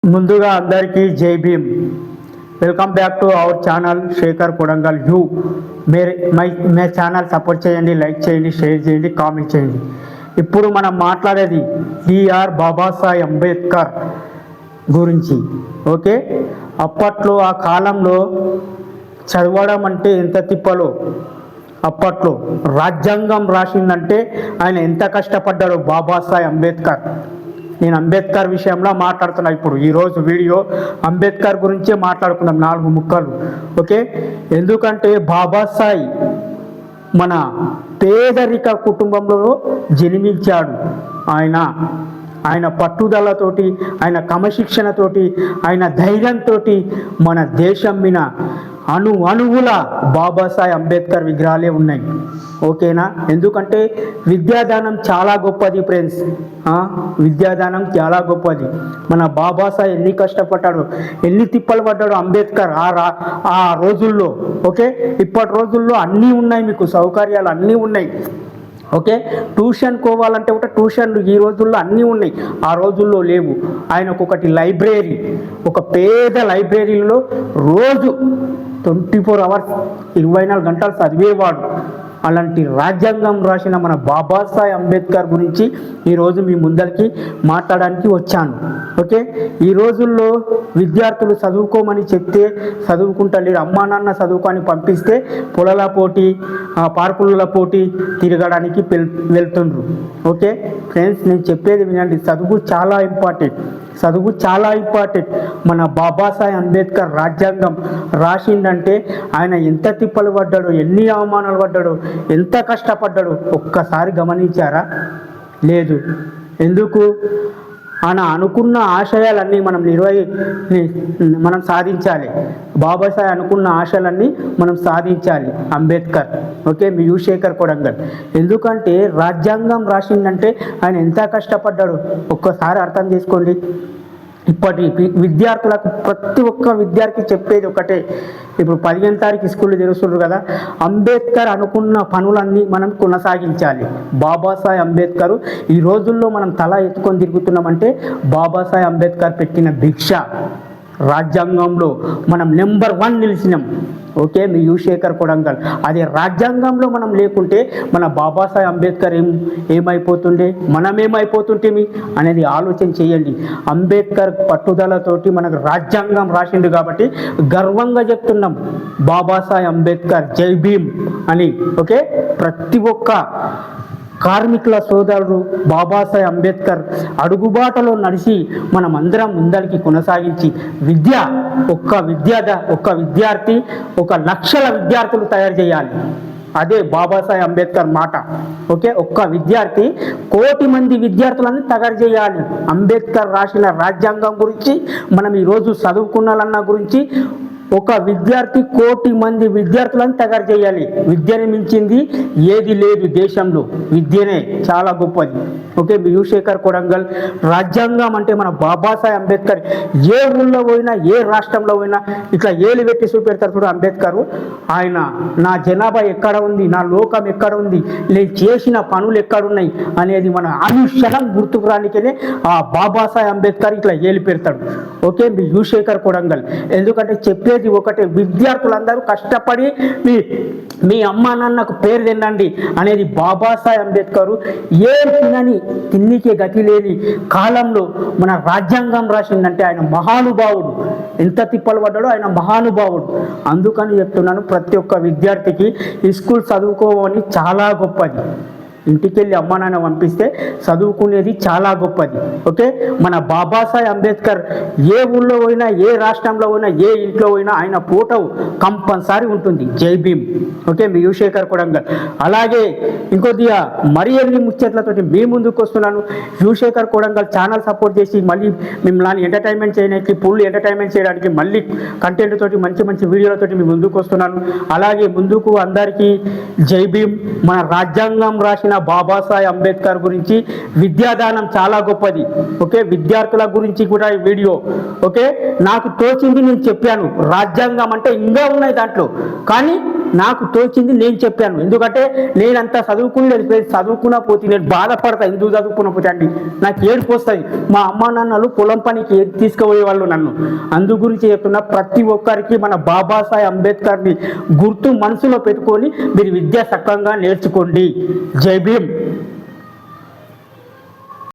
ముందుగా అందరికీ జై Bhim. Welcome back to our channel Shekhar Kodangal you. మే ఛానల్ సపోర్ట్ చేయండి, లైక్ చేయండి, షేర్ చేయండి, కామెంట్ చేయండి. ఇప్పుడు మనం మాట్లాడేది బిఆర్ బాబాసాహెబ్ అంబేద్కర్ గురించి. ఓకే, అప్పట్లో ఆ కాలంలో చదవడం అంటే ఎంత తిప్పలో. అప్పట్లో రాజ్యాంగం రాసిందంటే ఆయన ఎంత కష్టపడ్డాడో బాబాసాహెబ్ అంబేద్కర్. నేను అంబేద్కర్ విషయంలో మాట్లాడుతున్నా. ఇప్పుడు ఈరోజు వీడియో అంబేద్కర్ గురించే మాట్లాడుకుందాం, 4 ముక్కలు. ఓకే, ఎందుకంటే బాబాసాహెబ్ మన పేదరిక కుటుంబంలో జన్మించాడు. ఆయన పట్టుదలతోటి, ఆయన క్రమశిక్షణతోటి, ఆయన ధైర్యంతో మన దేశం మీద అణువుల బాబాసాహెబ్ అంబేద్కర్ విగ్రహాలే ఉన్నాయి. ఓకేనా? ఎందుకంటే విద్యాదానం చాలా గొప్పది ఫ్రెండ్స్. విద్యాదానం చాలా గొప్పది. మన బాబాసాహెబ్ ఎన్ని కష్టపడ్డాడు, ఎన్ని తిప్పలు పడ్డాడు అంబేద్కర్ ఆ రోజుల్లో. ఓకే, ఇప్పటి రోజుల్లో అన్నీ ఉన్నాయి, మీకు సౌకర్యాలు అన్నీ ఉన్నాయి. ఓకే, ట్యూషన్ పోవాలంటే కూడా ట్యూషన్లు ఈ రోజుల్లో అన్నీ ఉన్నాయి, ఆ రోజుల్లో లేవు. ఆయనకు ఒకటి లైబ్రరీ, ఒక పేద లైబ్రరీలో రోజు 24 అవర్స్ 24 గంటలు చదివేవాడు. అలాంటి రాజ్యాంగం రాసిన మన బాబాసాహెబ్ అంబేద్కర్ గురించి ఈరోజు మీ ముందరికి మాట్లాడడానికి వచ్చాను. ఓకే, ఈ రోజుల్లో విద్యార్థులు చదువుకోమని చెప్తే చదువుకుంటలేరు. అమ్మా నాన్న చదువుకొని పంపిస్తే పొలాల పోటీ, పార్కుల పోటీ తిరగడానికి వెళ్తుండ్రు. ఓకే ఫ్రెండ్స్, నేను చెప్పేది వినండి. చదువు చాలా ఇంపార్టెంట్. మన బాబాసాహెబ్ అంబేద్కర్ రాజ్యాంగం రాసిందంటే ఆయన ఎంత తిప్పలు పడ్డాడో, ఎన్ని అవమానాలు పడ్డాడో, ఎంత కష్టపడ్డాడో ఒక్కసారి గమనించారా? లేదు. ఎందుకు? ఆయన అనుకున్న ఆశయాలన్నీ మనం సాధించాలి. బాబాసాహెబ్ అనుకున్న ఆశయాలన్నీ మనం సాధించాలి. అంబేద్కర్. ఓకే, మీ శేఖర్ కొడంగల్. ఎందుకంటే రాజ్యాంగం రాసిందంటే ఆయన ఎంత కష్టపడ్డాడు ఒక్కసారి అర్థం చేసుకోండి. ఇప్పటి విద్యార్థులకు, ప్రతి ఒక్క విద్యార్థి చెప్పేది ఒకటే. ఇప్పుడు 15వ తారీఖు స్కూళ్ళు తెరుస్తున్నారు కదా, అంబేద్కర్ అనుకున్న పనులన్నీ మనం కొనసాగించాలి. బాబాసాహెబ్ అంబేద్కర్ ఈ రోజుల్లో మనం తల ఎత్తుకొని తిరుగుతున్నామంటే బాబాసాహెబ్ అంబేద్కర్ పెట్టిన భిక్ష. రాజ్యాంగంలో మనం నెంబర్ 1 నిలిచినాం. ఓకే, మీ శేఖర్ కొడంగల్. అదే రాజ్యాంగంలో మనం లేకుంటే మన బాబాసాహెబ్ అంబేద్కర్ ఏమైపోతుండే, మనమేమైపోతుంటేమి అనేది ఆలోచన చేయండి. అంబేద్కర్ పట్టుదలతోటి మనకు రాజ్యాంగం రాసిండు కాబట్టి గర్వంగా చెప్తున్నాం, బాబాసాహెబ్ అంబేద్కర్ జై భీమ్ అని. ఓకే, ప్రతి ఒక్క కార్మికుల సోదరుడు బాబాసాహెబ్ అంబేద్కర్ అడుగుబాటలో నడిచి మనం అందరం ముందరికి కొనసాగించి ఒక్క విద్యార్థి 1,00,000 విద్యార్థులు తయారు చేయాలి. అదే బాబాసాహెబ్ అంబేద్కర్ మాట. ఓకే, ఒక్క విద్యార్థి 1,00,00,000 మంది విద్యార్థులను తయారు చేయాలి. అంబేద్కర్ రాసిన రాజ్యాంగం గురించి మనం ఈరోజు చదువుకున్నాలన్న గురించి ఒక విద్యార్థి 1,00,00,000 మంది విద్యార్థులను తయారు చేయాలి. విద్యని మించింది ఏది లేదు దేశంలో. విద్యనే చాలా గొప్పది. ఓకే, శేఖర్ కొడంగల్. రాజ్యాంగం అంటే మన బాబాసాహెబ్ అంబేద్కర్ ఏ ఊళ్ళో పోయినా, ఏ రాష్ట్రంలో పోయినా ఇట్లా ఏలు పెట్టి చూపెడతారు చూడు అంబేద్కర్. ఆయన నా జనాభా ఎక్కడ ఉంది, నా లోకం ఎక్కడ ఉంది, నేను చేసిన పనులు ఎక్కడున్నాయి అనేది మన అనుక్షణం గుర్తుకు రానికనే ఆ బాబాసాహెబ్ అంబేద్కర్ ఇట్లా ఏలు పెడతాడు. ఓకే, శేఖర్ కొడంగల్. ఎందుకంటే చెప్పేది ఒకటే, విద్యార్థులందరూ కష్టపడి మీ అమ్మా నాన్నకు పేరు తినండి అనేది బాబాసాహెబ్ అంబేద్కర్ తిన్నికే గతి లేని కాలంలో మన రాజ్యాంగం రాసిందంటే ఆయన మహానుభావుడు. ఎంత తిప్పలు పడ్డాడో ఆయన మహానుభావుడు. అందుకని చెప్తున్నాను, ప్రతి ఒక్క విద్యార్థికి ఈ స్కూల్ చదువుకోవని చాలా గొప్పది. ఇంటికెళ్ళి అమ్మా నాన్న పంపిస్తే చదువుకునేది చాలా గొప్పది. ఓకే, మన బాబాసాహెబ్ అంబేద్కర్ ఏ ఊళ్ళో పోయినా, ఏ రాష్ట్రంలో పోయినా, ఏ ఇంట్లో పోయినా ఆయన ఫోటో కంపల్సరీ ఉంటుంది. జై భీమ్. ఓకే, మీ శేఖర్ కొడంగల్. అలాగే ఇంకొద్దిగా మరి ఎన్ని ముచ్చట్లతోటి మీ ముందుకు వస్తున్నాను. శేఖర్ కొడంగల్ ఛానల్ సపోర్ట్ చేసి మళ్ళీ మిమ్మల్ని ఎంటర్టైన్మెంట్ చేయడానికి, ఫుల్ ఎంటర్టైన్మెంట్ చేయడానికి మళ్ళీ కంటెంట్ తోటి మంచి వీడియోలతోటి మీ ముందుకు వస్తున్నాను. అలాగే ముందుకు అందరికీ జై భీమ్. మన రాజ్యాంగం రాసిన బాబాసాహెబ్ అంబేద్కర్ గురించి విద్యాదానం చాలా గొప్పది. ఓకే, విద్యార్థుల గురించి కూడా ఈ వీడియో. ఓకే, నాకు తోచింది నేను చెప్పాను. రాజ్యాంగం అంటే ఇంకా ఉన్నాయి దాంట్లో, కానీ నాకు తోచింది నేను చెప్పాను. ఎందుకంటే నేనంతా చదువుకున్న పోతే నేను బాధపడతా. ఎందుకు చదువుకున్న పోతే అండి నాకు ఏడుపు వస్తుంది. మా అమ్మ నాన్నలు పొలం పనికి తీసుకుపోయేవాళ్ళు నన్ను. అందు గురించి చెప్తున్నా, ప్రతి ఒక్కరికి మన బాబాసాహెబ్ అంబేద్కర్ని గుర్తు మనసులో పెట్టుకొని మీరు విద్య సక్రంగా నేర్చుకోండి. జై భీమ్.